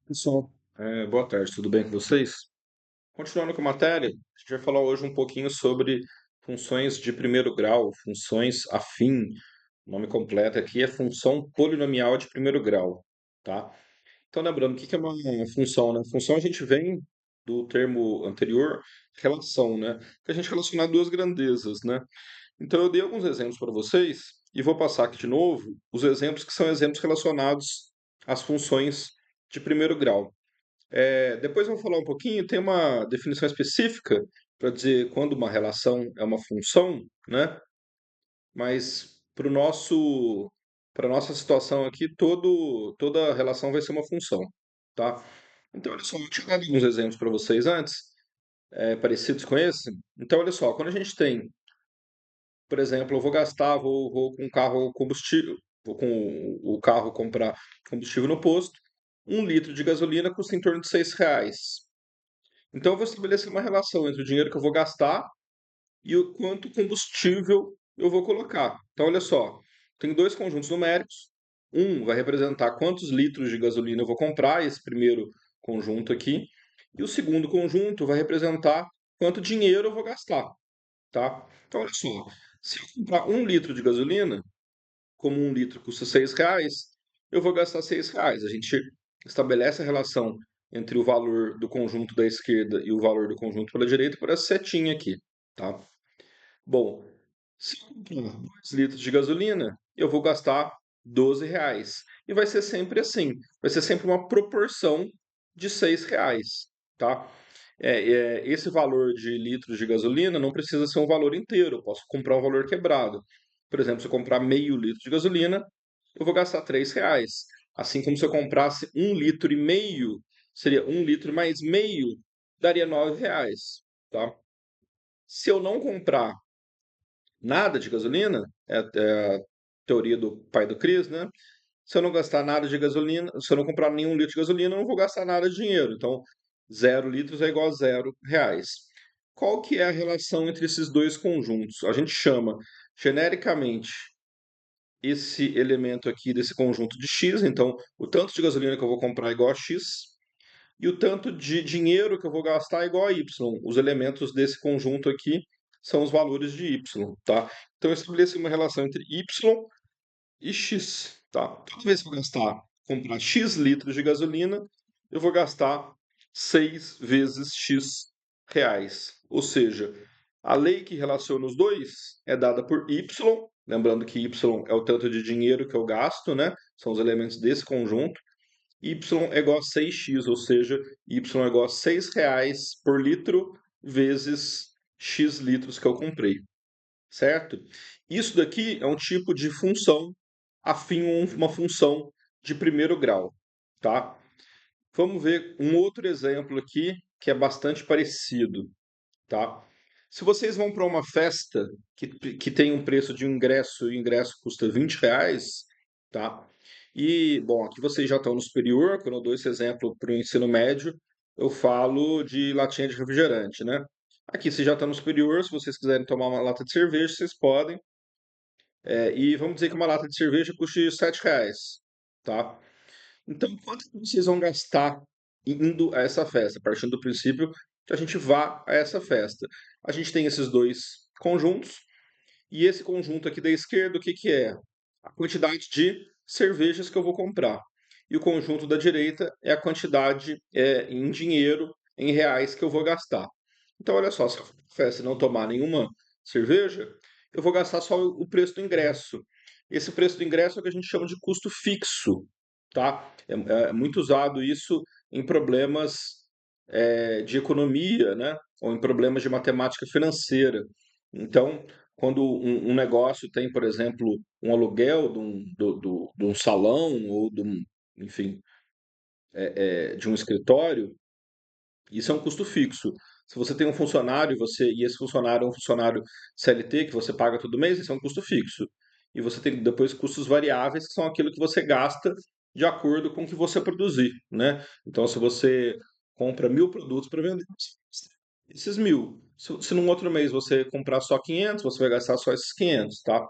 Pessoal, boa tarde, tudo bem com vocês? Continuando com a matéria, a gente vai falar hoje um pouquinho sobre funções de primeiro grau, funções afim. O nome completo aqui é função polinomial de primeiro grau, tá? Então, lembrando, o que que é uma função, né? Função a gente vem do termo anterior, relação, né? Que a gente relaciona duas grandezas, né? Então, eu dei alguns exemplos para vocês e vou passar aqui de novo os exemplos que são exemplos relacionados às funções de primeiro grau. Depois eu vou falar um pouquinho, tem uma definição específica para dizer quando uma relação é uma função, né? Mas para nossa situação aqui, toda relação vai ser uma função, tá? Então, olha só, eu tinha dado alguns exemplos para vocês antes, parecidos com esse. Então, olha só, quando a gente tem, por exemplo, eu vou com o carro combustível, vou com o carro comprar combustível no posto, 1 litro de gasolina custa em torno de R$ 6. Então, eu vou estabelecer uma relação entre o dinheiro que eu vou gastar e o quanto combustível eu vou colocar. Então, olha só, tem dois conjuntos numéricos. Um vai representar quantos litros de gasolina eu vou comprar, esse primeiro conjunto aqui. E o segundo conjunto vai representar quanto dinheiro eu vou gastar, tá? Então, olha só, se eu comprar 1 litro de gasolina, como 1 litro custa R$ 6, eu vou gastar R$ 6. A gente estabelece a relação entre o valor do conjunto da esquerda e o valor do conjunto pela direita por essa setinha aqui, tá? Bom, se eu comprar 2 litros de gasolina, eu vou gastar R$ 12. E vai ser sempre assim. Vai ser sempre uma proporção de R$ 6, tá? Esse valor de litros de gasolina não precisa ser um valor inteiro. Eu posso comprar um valor quebrado. Por exemplo, se eu comprar meio litro de gasolina, eu vou gastar R$ 3. Assim como se eu comprasse 1,5 litro, seria 1 litro mais meio, daria R$ 9, tá? Se eu não comprar nada de gasolina, é a teoria do pai do Cris, né? Se eu não gastar nada de gasolina, se eu não comprar nenhum litro de gasolina, eu não vou gastar nada de dinheiro. Então, 0 litros é igual a R$ 0. Qual que é a relação entre esses dois conjuntos? A gente chama genericamente esse elemento aqui desse conjunto de x, então o tanto de gasolina que eu vou comprar é igual a x, e o tanto de dinheiro que eu vou gastar é igual a y. Os elementos desse conjunto aqui são os valores de y, tá? Então eu estabeleci uma relação entre y e x, tá? Toda vez que eu comprar x litros de gasolina, eu vou gastar 6 vezes x reais. Ou seja, a lei que relaciona os dois é dada por y, lembrando que y é o tanto de dinheiro que eu gasto, né? São os elementos desse conjunto. Y é igual a 6x, ou seja, y é igual a R$ 6 por litro vezes x litros que eu comprei, certo? Isso daqui é um tipo de função afim a uma função de primeiro grau, tá? Vamos ver um outro exemplo aqui que é bastante parecido, tá? Se vocês vão para uma festa que tem um preço de ingresso e o ingresso custa R$ 20, tá? E, bom, aqui vocês já estão no superior, quando eu dou esse exemplo para o ensino médio, eu falo de latinha de refrigerante, né? Aqui vocês já estão no superior, se vocês quiserem tomar uma lata de cerveja, vocês podem. E vamos dizer que uma lata de cerveja custe R$ 7, tá? Então, quanto que vocês vão gastar indo a essa festa? Partindo do princípio que a gente vá a essa festa. A gente tem esses dois conjuntos, e esse conjunto aqui da esquerda, o que que é? A quantidade de cervejas que eu vou comprar. E o conjunto da direita é a quantidade em dinheiro, em reais, que eu vou gastar. Então, olha só, se eu for pra festa e não tomar nenhuma cerveja, eu vou gastar só o preço do ingresso. Esse preço do ingresso é o que a gente chama de custo fixo, tá? É muito usado isso em problemas de economia, né? Ou em problemas de matemática financeira. Então, quando um negócio tem, por exemplo, um aluguel de um salão ou enfim, de um escritório, isso é um custo fixo. Se você tem um funcionário e esse funcionário é um funcionário CLT que você paga todo mês, isso é um custo fixo. E você tem depois custos variáveis, que são aquilo que você gasta de acordo com o que você produzir, né? Então, se você compra 1.000 produtos para vender, você gasta esses 1.000. Se num outro mês você comprar só 500, você vai gastar só esses 500, tá?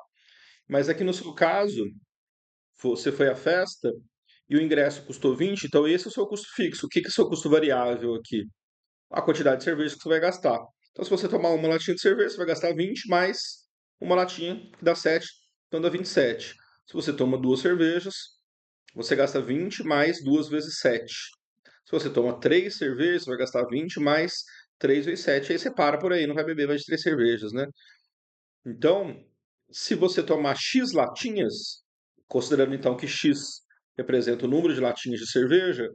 Mas aqui no seu caso, você foi à festa e o ingresso custou 20, então esse é o seu custo fixo. O que que é o seu custo variável aqui? A quantidade de cerveja que você vai gastar. Então, se você tomar uma latinha de cerveja, você vai gastar 20 mais uma latinha, que dá 7, então dá 27. Se você toma duas cervejas, você gasta 20 mais 2 vezes 7. Se você toma três cervejas, você vai gastar 20 mais 3 vezes 7. Aí você para por aí, não vai beber mais de três cervejas, né? Então, se você tomar X latinhas, considerando então que X representa o número de latinhas de cerveja,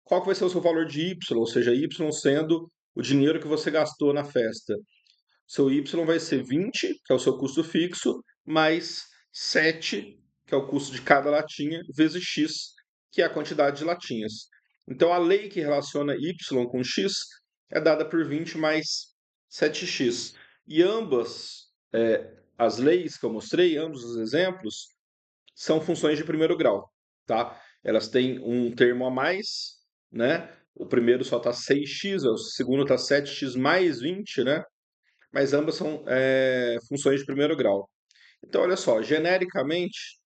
qual que vai ser o seu valor de Y? Ou seja, Y sendo o dinheiro que você gastou na festa. Seu Y vai ser 20, que é o seu custo fixo, mais 7, que é o custo de cada latinha, vezes X, que é a quantidade de latinhas. Então, a lei que relaciona Y com X é dada por 20 mais 7x. E ambas as leis que eu mostrei, ambos os exemplos, são funções de primeiro grau, tá? Elas têm um termo a mais, né? O primeiro só está 6x, o segundo está 7x mais 20, né? Mas ambas são funções de primeiro grau. Então, olha só, genericamente,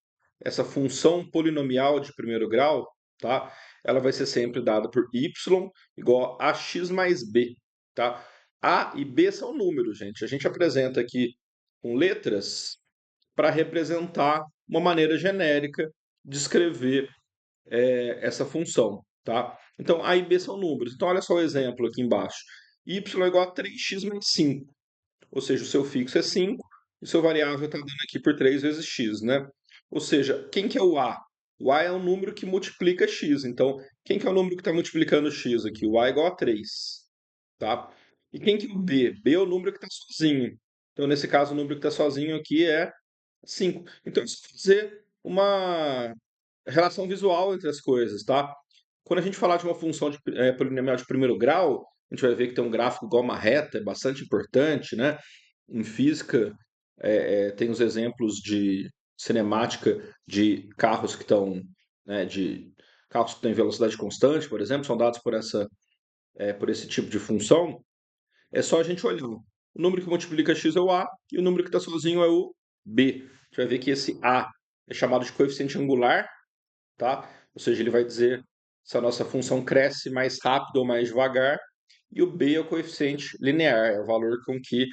essa função polinomial de primeiro grau, tá? Ela vai ser sempre dada por y igual a x mais b, tá? A e b são números, gente. A gente apresenta aqui com letras para representar uma maneira genérica de escrever essa função, tá? Então, A e B são números. Então, olha só o exemplo aqui embaixo. Y é igual a 3x mais 5, ou seja, o seu fixo é 5 e o seu variável está dando aqui por 3 vezes x, né? Ou seja, quem que é o A? O A é um número que multiplica x. Então, quem que é o número que está multiplicando x aqui? O A é igual a 3, tá? E quem que é o B? B é o número que está sozinho. Então, nesse caso, o número que está sozinho aqui é 5. Então, isso quer dizer uma relação visual entre as coisas, tá? Quando a gente falar de uma função polinomial de primeiro grau, a gente vai ver que tem um gráfico igual uma reta, é bastante importante, né? Em física, tem os exemplos de cinemática de carros que estão, né, de carros que têm velocidade constante, por exemplo, são dados por esse tipo de função. É só a gente olhar. O número que multiplica x é o a e o número que está sozinho é o b. A gente vai ver que esse a é chamado de coeficiente angular, tá? Ou seja, ele vai dizer se a nossa função cresce mais rápido ou mais devagar. E o b é o coeficiente linear, é o valor com que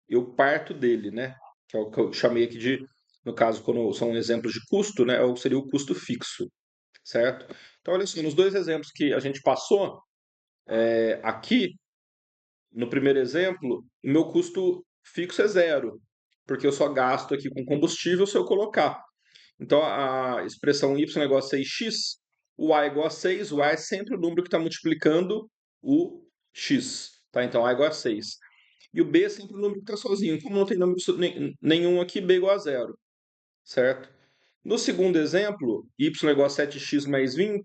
eu parto dele, né? Que é o que eu chamei aqui de, no caso, quando são exemplos de custo, né? Seria o custo fixo, certo? Então, olha só, nos dois exemplos que a gente passou, aqui, no primeiro exemplo, o meu custo fixo é zero, porque eu só gasto aqui com combustível se eu colocar. Então, a expressão y é igual a 6x, o a é igual a 6, o a é sempre o número que está multiplicando o x, tá? Então, a é igual a 6. E o b é sempre o número que está sozinho. Como não tem número nenhum aqui, b é igual a zero, certo? No segundo exemplo, y é igual a 7x mais 20,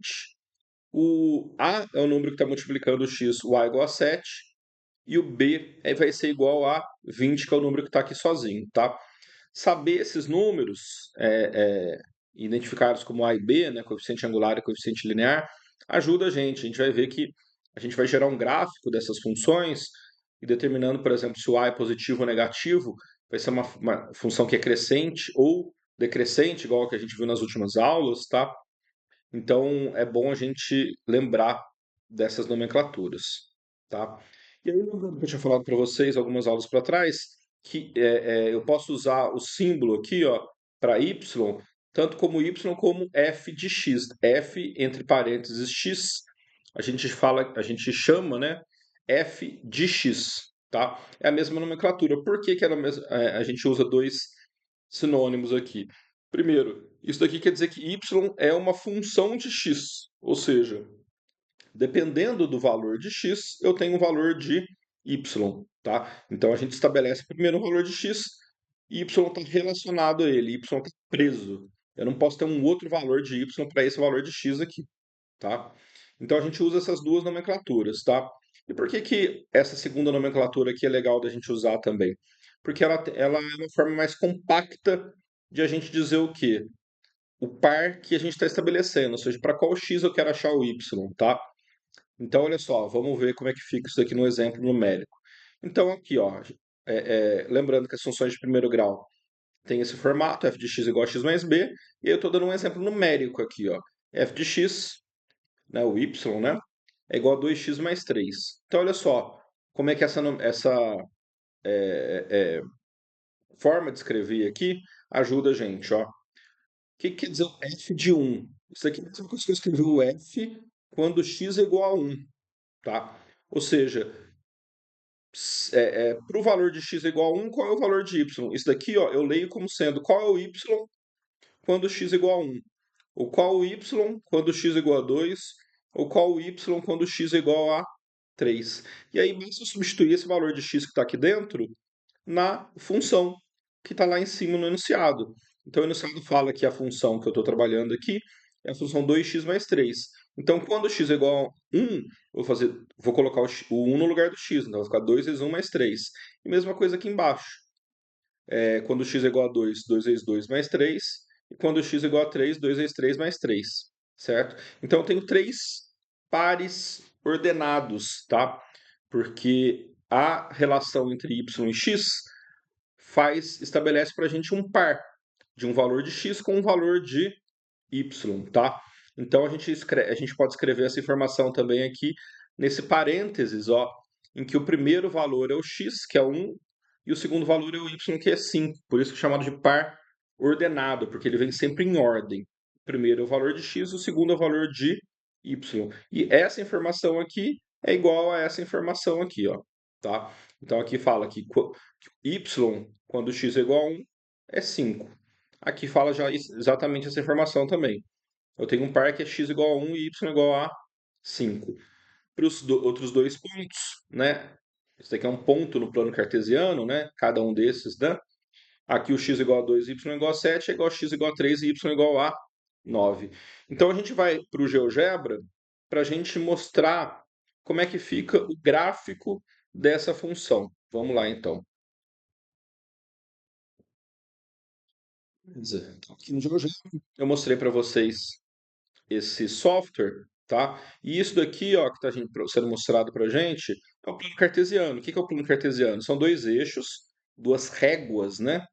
o a é o número que está multiplicando o x, o a é igual a 7, e o b vai ser igual a 20, que é o número que está aqui sozinho, tá? Saber esses números, identificados como A e B, né, coeficiente angular e coeficiente linear, ajuda a gente. A gente vai ver que a gente vai gerar um gráfico dessas funções e determinando, por exemplo, se o A é positivo ou negativo, vai ser uma função que é crescente ou decrescente, igual a que a gente viu nas últimas aulas, tá? Então, é bom a gente lembrar dessas nomenclaturas, tá? E aí, lembrando que eu tinha falado para vocês algumas aulas para trás, que eu posso usar o símbolo aqui, ó, para y, tanto como y como f de x. F entre parênteses x, a gente chama, né, f de x, tá? É a mesma nomenclatura. Por que que a gente usa dois sinônimos aqui? Primeiro, isso daqui quer dizer que y é uma função de x, ou seja, dependendo do valor de x, eu tenho um valor de y, tá? Então a gente estabelece primeiro um valor de x, e y está relacionado a ele, y está preso. Eu não posso ter um outro valor de y para esse valor de x aqui, tá? Então a gente usa essas duas nomenclaturas, tá? E por que que essa segunda nomenclatura aqui é legal da gente usar também? Porque ela é uma forma mais compacta de a gente dizer o quê? O par que a gente está estabelecendo, ou seja, para qual x eu quero achar o y, tá? Então, olha só, vamos ver como é que fica isso aqui no exemplo numérico. Então, aqui, ó, lembrando que as funções de primeiro grau têm esse formato, f de x igual a x mais b, e eu estou dando um exemplo numérico aqui, ó. f de x, né, o y, né, é igual a 2x mais 3. Então, olha só como é que essa forma de escrever aqui ajuda a gente, ó. O que quer dizer o f de 1? Isso aqui é a mesma coisa que eu escrevi o f quando x é igual a 1, tá? Ou seja, para o valor de x é igual a 1, qual é o valor de y? Isso daqui, ó, eu leio como sendo qual é o y quando x é igual a 1, ou qual o y quando x é igual a 2, ou qual o y quando x é igual a 3. E aí, basta substituir esse valor de x que está aqui dentro na função que está lá em cima no enunciado. Então, o enunciado fala que a função que eu estou trabalhando aqui é a função 2x mais 3. Então, quando x é igual a 1, vou colocar o 1 no lugar do x. Então, vai ficar 2 vezes 1 mais 3. E mesma coisa aqui embaixo. Quando x é igual a 2, 2 vezes 2 mais 3. E quando x é igual a 3, 2 vezes 3 mais 3. Certo? Então, eu tenho três pares ordenados, tá? Porque a relação entre y e x estabelece para a gente um par de um valor de x com um valor de y, tá? Então a gente pode escrever essa informação também aqui nesse parênteses, ó, em que o primeiro valor é o x, que é 1, e o segundo valor é o y, que é 5. Por isso que é chamado de par ordenado, porque ele vem sempre em ordem. O primeiro é o valor de x, o segundo é o valor de y. E essa informação aqui é igual a essa informação aqui, ó, tá? Então aqui fala que y, quando x é igual a 1, é 5. Aqui fala já exatamente essa informação também. Eu tenho um par que é x igual a 1 e y igual a 5. Para os outros dois pontos, né? Esse daqui é um ponto no plano cartesiano, né? Cada um desses, né? Aqui o x igual a 2 e y igual a 7 é igual a x igual a 3 e y igual a 9. Então a gente vai para o GeoGebra para a gente mostrar como é que fica o gráfico dessa função. Vamos lá então. Então, aqui no GeoGebra eu mostrei para vocês esse software, tá? E isso daqui, ó, que está sendo mostrado para a gente, é o plano cartesiano. O que é o plano cartesiano? São dois eixos, duas réguas, né?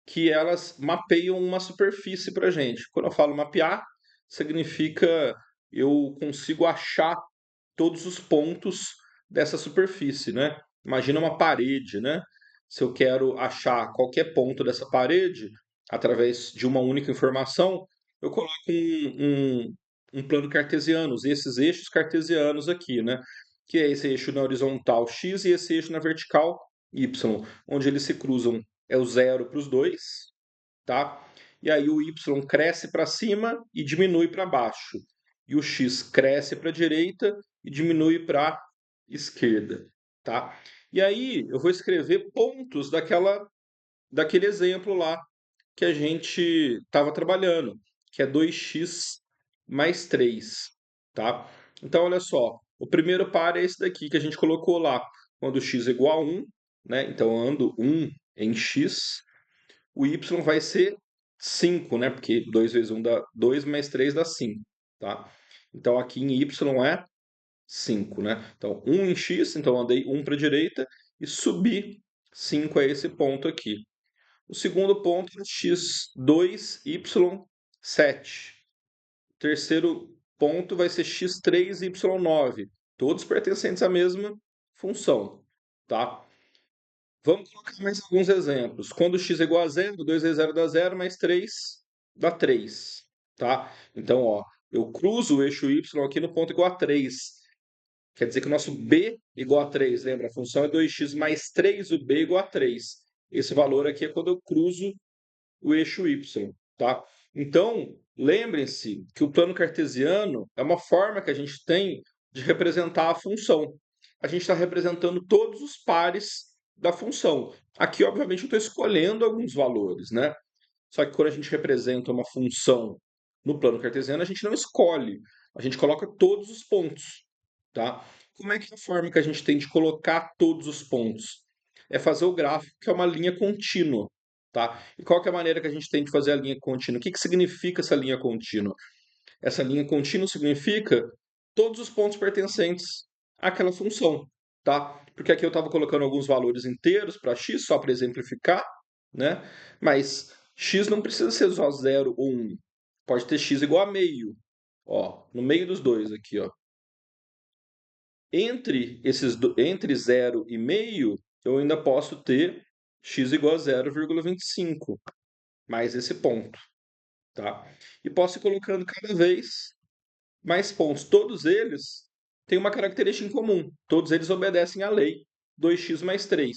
Que elas mapeiam uma superfície para a gente. Quando eu falo mapear, significa eu consigo achar todos os pontos dessa superfície, né? Imagina uma parede, né? Se eu quero achar qualquer ponto dessa parede através de uma única informação, eu coloco um plano cartesiano, esses eixos cartesianos aqui, né? Que é esse eixo na horizontal x e esse eixo na vertical y, onde eles se cruzam é o zero para os dois, tá? E aí o y cresce para cima e diminui para baixo. E o x cresce para a direita e diminui para a esquerda, tá? E aí eu vou escrever pontos daquele exemplo lá que a gente estava trabalhando, que é 2x mais 3, tá? Então, olha só, o primeiro par é esse daqui que a gente colocou lá, quando x é igual a 1, né? Então, eu ando 1 em x, o y vai ser 5, né? Porque 2 vezes 1 dá 2, mais 3 dá 5, tá? Então, aqui em y é 5, né? Então, 1 em x, então eu andei 1 para a direita e subi 5 a esse ponto aqui. O segundo ponto é x2, y7. O terceiro ponto vai ser x3, y9. Todos pertencentes à mesma função, tá? Vamos colocar mais alguns exemplos. Quando x é igual a zero, 2 vezes 0 dá 0, mais 3 dá 3, tá? Então, ó, eu cruzo o eixo y aqui no ponto igual a 3. Quer dizer que o nosso b igual a 3, lembra? A função é 2x mais 3, o b igual a 3. Esse valor aqui é quando eu cruzo o eixo y, tá? Então, lembrem-se que o plano cartesiano é uma forma que a gente tem de representar a função. A gente está representando todos os pares da função. Aqui, obviamente, eu estou escolhendo alguns valores, né? Só que quando a gente representa uma função no plano cartesiano, a gente não escolhe, a gente coloca todos os pontos, tá? Como é que é a forma que a gente tem de colocar todos os pontos? É fazer o gráfico, que é uma linha contínua, tá? E qual que é a maneira que a gente tem de fazer a linha contínua? O que significa essa linha contínua? Essa linha contínua significa todos os pontos pertencentes àquela função, tá? Porque aqui eu estava colocando alguns valores inteiros para x, só para exemplificar, né? Mas x não precisa ser só 0 ou 1. pode ter x igual a meio. Ó, no meio dos dois aqui, ó. Entre 0 e meio, eu ainda posso ter x igual a 0,25, mais esse ponto, tá? E posso ir colocando cada vez mais pontos. Todos eles têm uma característica em comum. Todos eles obedecem à lei 2x mais 3,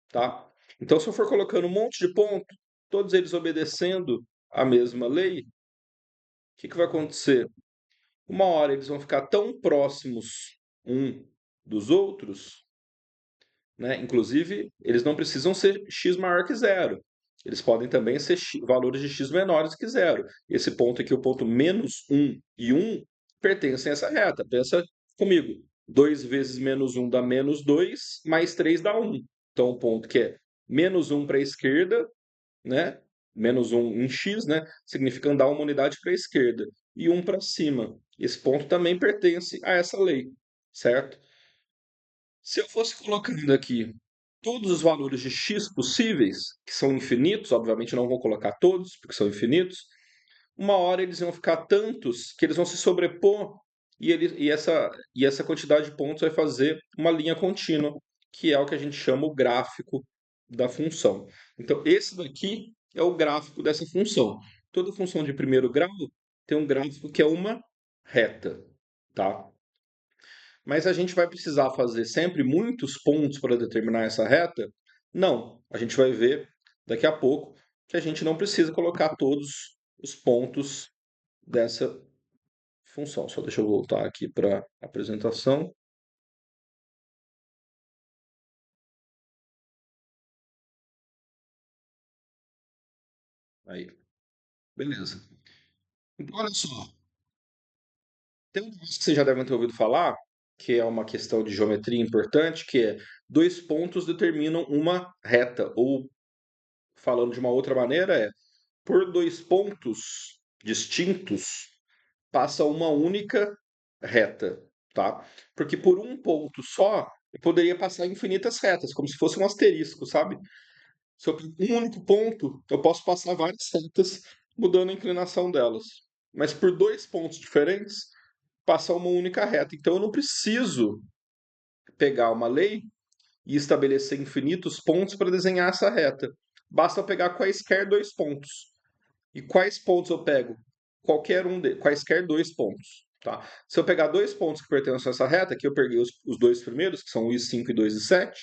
tá? Então, se eu for colocando um monte de ponto, todos eles obedecendo a mesma lei, o que vai acontecer? Uma hora eles vão ficar tão próximos um dos outros, né? Inclusive, eles não precisam ser x maior que zero. Eles podem também ser valores de x menores que zero. Esse ponto aqui, o ponto menos 1 e 1, pertencem a essa reta. Pensa comigo. 2 vezes menos 1 dá menos 2, mais 3 dá 1. Então, o ponto que é menos 1 para a esquerda, né? Menos 1 em x, né? Significa andar uma unidade para a esquerda. E 1 para cima. Esse ponto também pertence a essa lei, certo? Se eu fosse colocando aqui todos os valores de x possíveis, que são infinitos, obviamente não vou colocar todos, porque são infinitos, uma hora eles vão ficar tantos que eles vão se sobrepor e essa quantidade de pontos vai fazer uma linha contínua, que é o que a gente chama o gráfico da função. Então, esse daqui é o gráfico dessa função. Toda função de primeiro grau tem um gráfico que é uma reta, tá? Mas a gente vai precisar fazer sempre muitos pontos para determinar essa reta? Não. A gente vai ver daqui a pouco que a gente não precisa colocar todos os pontos dessa função. Só deixa eu voltar aqui para a apresentação. Aí, beleza. Então, olha só. Tem um negócio que vocês já devem ter ouvido falar, que é uma questão de geometria importante, que é dois pontos determinam uma reta. Ou, falando de uma outra maneira, é por dois pontos distintos, passa uma única reta, tá? Porque por um ponto só, eu poderia passar infinitas retas, como se fosse um asterisco, sabe? Se eu tenho um único ponto, eu posso passar várias retas mudando a inclinação delas. Mas por dois pontos diferentes, passa uma única reta. Então eu não preciso pegar uma lei e estabelecer infinitos pontos para desenhar essa reta. Basta eu pegar quaisquer dois pontos. E quais pontos eu pego? Quaisquer dois pontos. Tá? Se eu pegar dois pontos que pertencem a essa reta, aqui eu peguei os dois primeiros, que são o I5 e 2 e 7,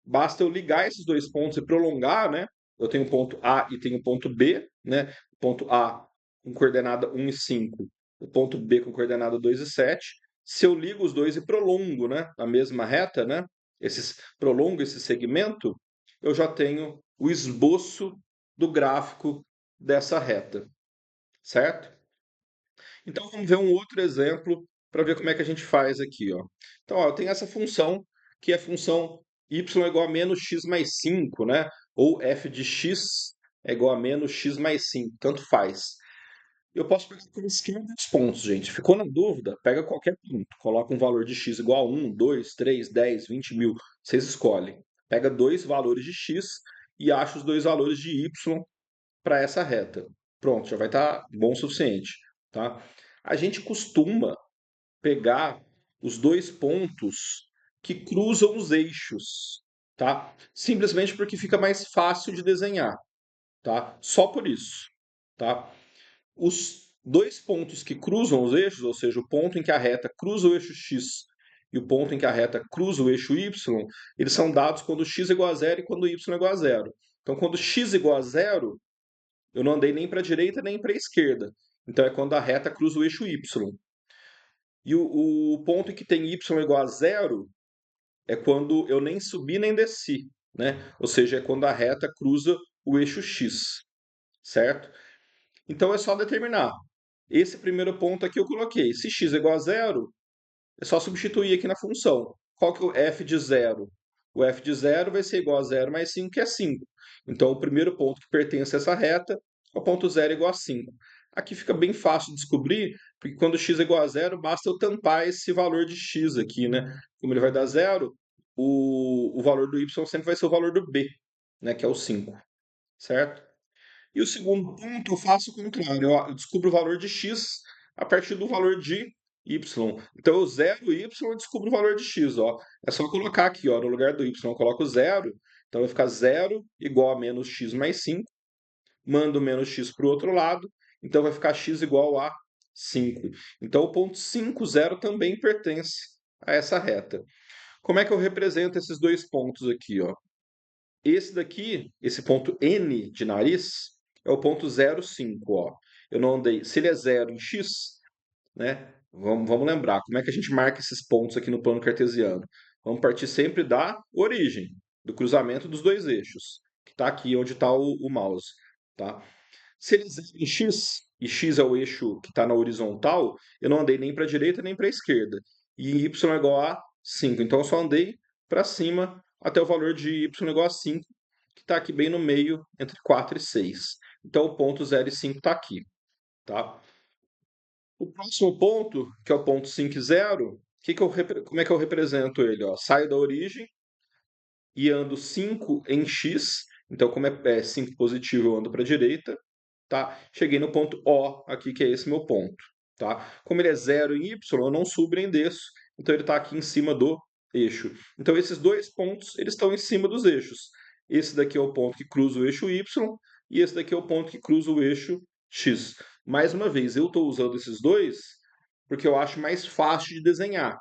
basta eu ligar esses dois pontos e prolongar, né? Eu tenho o ponto A e tenho o ponto B, né? O ponto A com coordenada 1 e 5, o ponto B com coordenada 2 e 7. Se eu ligo os dois e prolongo, né, a mesma reta, né? Prolongo esse segmento, eu já tenho o esboço do gráfico dessa reta, certo? Então vamos ver um outro exemplo para ver como é que a gente faz aqui, ó. Então, ó, eu tenho essa função que é a função y é igual a menos x mais 5, né? Ou f de x é igual a menos x mais 5, tanto faz. Eu posso pegar por esquerda os pontos, gente. Ficou na dúvida? Pega qualquer ponto. Coloca um valor de x igual a 1, 2, 3, 10, 20 mil. Vocês escolhem. Pega dois valores de x e acha os dois valores de y para essa reta. Pronto, já vai estar bom o suficiente, tá? A gente costuma pegar os dois pontos que cruzam os eixos, tá? Simplesmente porque fica mais fácil de desenhar, tá? Só por isso, tá? Os dois pontos que cruzam os eixos, ou seja, o ponto em que a reta cruza o eixo x e o ponto em que a reta cruza o eixo y, eles são dados quando x é igual a zero e quando y é igual a zero. Então, quando x é igual a zero, eu não andei nem para a direita nem para a esquerda. Então é quando a reta cruza o eixo y. E o ponto em que tem y igual a zero é quando eu nem subi nem desci, né? Ou seja, é quando a reta cruza o eixo x, certo? Então é só determinar. Esse primeiro ponto aqui eu coloquei. Se x é igual a zero, é só substituir aqui na função. Qual que é o f de zero? O f de zero vai ser igual a zero mais 5, que é 5. Então, o primeiro ponto que pertence a essa reta é o ponto zero igual a 5. Aqui fica bem fácil de descobrir, porque quando x é igual a zero, basta eu tampar esse valor de x aqui, né? Como ele vai dar zero, o valor do y sempre vai ser o valor do b, né? Que é o 5, certo? E o segundo ponto eu faço o contrário, eu descubro o valor de x a partir do valor de y. Então eu zero y e descubro o valor de x, ó. É só colocar aqui, ó, no lugar do y eu coloco zero, então vai ficar zero igual a menos x mais 5. Mando menos x para o outro lado, então vai ficar x igual a 5. Então o ponto 5, 0 também pertence a essa reta. Como é que eu represento esses dois pontos aqui, ó? Esse daqui, esse ponto N de nariz, é o ponto 0,5, ó. Eu não andei. Se ele é zero em x, né? Vamos lembrar, como é que a gente marca esses pontos aqui no plano cartesiano? Vamos partir sempre da origem, do cruzamento dos dois eixos, que está aqui onde está o mouse, tá? Se ele é zero em x, e x é o eixo que está na horizontal, eu não andei nem para a direita nem para a esquerda. E y é igual a 5. Então eu só andei para cima até o valor de y igual a 5, que está aqui bem no meio, entre 4 e 6. Então o ponto 0 e 5 está aqui. Tá? O próximo ponto, que é o ponto 5 e 0, como é que eu represento ele? Ó? Saio da origem e ando 5 em x. Então, como é 5 positivo, eu ando para a direita. Tá? Cheguei no ponto O aqui, que é esse meu ponto. Tá? Como ele é zero em Y, eu não subo nem desço, então ele está aqui em cima do eixo. Então esses dois pontos, eles estão em cima dos eixos. Esse daqui é o ponto que cruza o eixo Y e esse daqui é o ponto que cruza o eixo X. Mais uma vez, eu estou usando esses dois porque eu acho mais fácil de desenhar,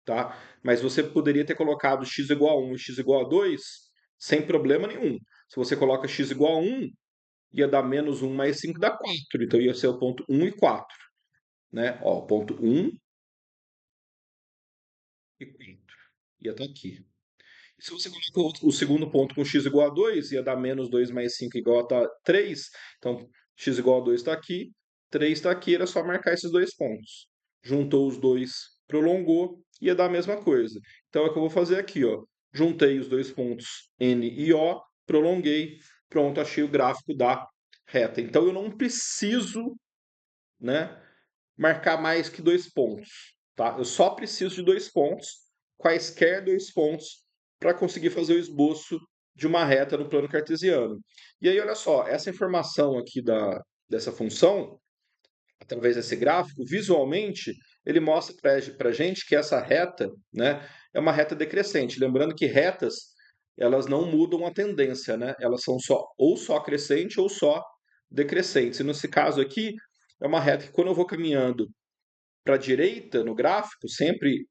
tá? Mas você poderia ter colocado x igual a 1 e x igual a 2 sem problema nenhum. Se você coloca x igual a 1, ia dar menos 1 mais 5 dá 4. Então ia ser o ponto 1 e 4. Né? Ó, ponto 1 e 4. Ia estar aqui. E se você coloca o segundo ponto com x igual a 2, ia dar menos 2 mais 5 igual a 3. Então, x igual a 2 está aqui, 3 está aqui, era só marcar esses dois pontos. Juntou os dois, prolongou, ia dar a mesma coisa. Então, é o que eu vou fazer aqui, ó. Juntei os dois pontos N e O, prolonguei, pronto, achei o gráfico da reta. Então, eu não preciso, né, marcar mais que dois pontos, tá? Eu só preciso de dois pontos, quaisquer dois pontos, para conseguir fazer o esboço de uma reta no plano cartesiano. E aí, olha só, essa informação aqui dessa função, através desse gráfico, visualmente, ele mostra para a gente que essa reta, né, é uma reta decrescente. Lembrando que retas, elas não mudam a tendência, né? Elas são só crescente ou só decrescente. E nesse caso aqui, é uma reta que quando eu vou caminhando para a direita no gráfico, sempre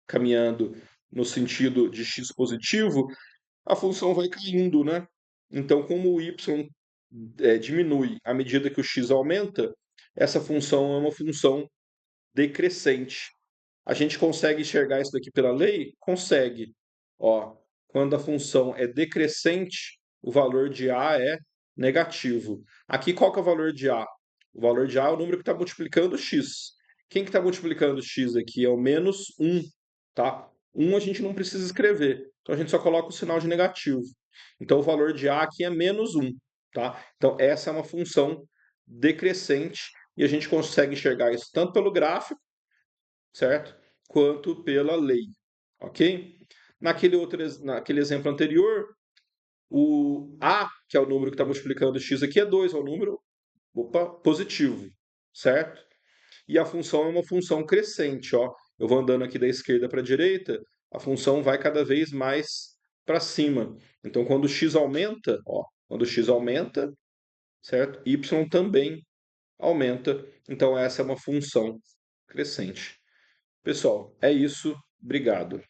caminhando no sentido de x positivo, a função vai caindo, né? Então, como o y diminui à medida que o x aumenta, essa função é uma função decrescente. A gente consegue enxergar isso daqui pela lei? Consegue. Ó, quando a função é decrescente, o valor de A é negativo. Aqui, qual que é o valor de A? O valor de A é o número que está multiplicando x. Quem que está multiplicando x aqui? É o menos 1, tá? 1 a gente não precisa escrever, então a gente só coloca o sinal de negativo. Então, o valor de A aqui é menos 1, tá? Então, essa é uma função decrescente e a gente consegue enxergar isso tanto pelo gráfico, certo? Quanto pela lei, ok? Naquele exemplo anterior, o A, que é o número que está multiplicando x aqui, é 2, é o número positivo, certo? E a função é uma função crescente, ó. Eu vou andando aqui da esquerda para a direita, a função vai cada vez mais para cima. Então, quando o x aumenta, ó, quando o x aumenta, certo? Y também aumenta. Então, essa é uma função crescente. Pessoal, é isso. Obrigado.